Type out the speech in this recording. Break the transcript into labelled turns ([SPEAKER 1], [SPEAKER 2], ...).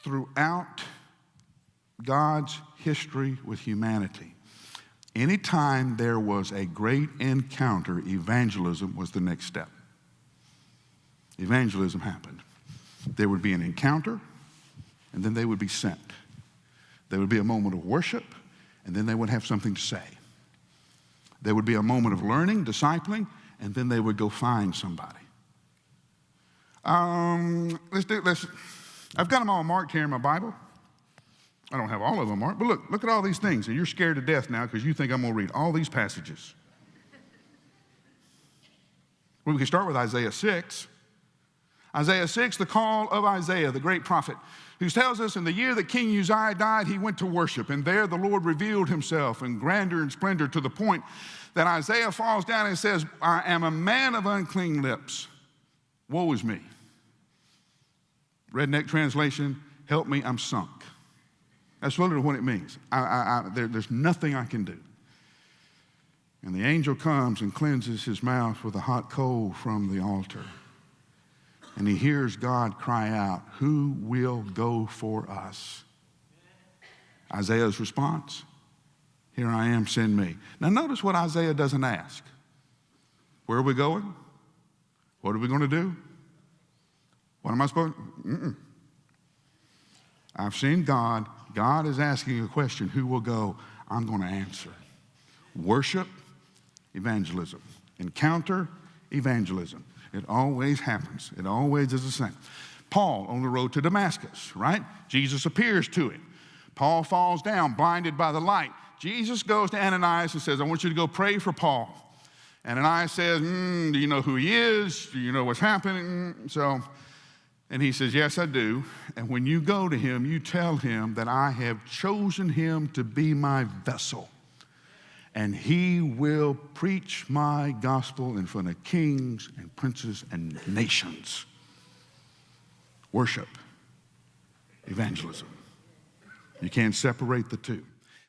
[SPEAKER 1] throughout God's history with humanity, anytime there was a great encounter, evangelism was the next step. Evangelism happened. There would be an encounter, and then they would be sent. There would be a moment of worship, and then they would have something to say. There would be a moment of learning, discipling, and then they would go find somebody. Let's. I've got them all marked here in my Bible. I don't have all of them marked, but look at all these things. And you're scared to death now because you think I'm going to read all these passages. Well, we can start with Isaiah 6. Isaiah 6, the call of Isaiah, the great prophet, who tells us in the year that King Uzziah died, he went to worship. And there the Lord revealed himself in grandeur and splendor to the point that Isaiah falls down and says, I am a man of unclean lips. Woe is me. Redneck translation, help me, I'm sunk. That's literally what it means. There's nothing I can do. And the angel comes and cleanses his mouth with a hot coal from the altar. And he hears God cry out, who will go for us? Isaiah's response, here I am, send me. Now notice what Isaiah doesn't ask. Where are we going? What are we going to do? What am I supposed to? I've seen God. God is asking a question, who will go? I'm going to answer. Worship, evangelism. Encounter, evangelism. It always happens. It always is the same. Paul on the road to Damascus, right? Jesus appears to him. Paul falls down, blinded by the light. Jesus goes to Ananias and says, I want you to go pray for Paul. Ananias says, do you know who he is? Do you know what's happening? And he says, yes, I do. And when you go to him, you tell him that I have chosen him to be my vessel. And he will preach my gospel in front of kings and princes and nations. Worship, evangelism. You can't separate the two.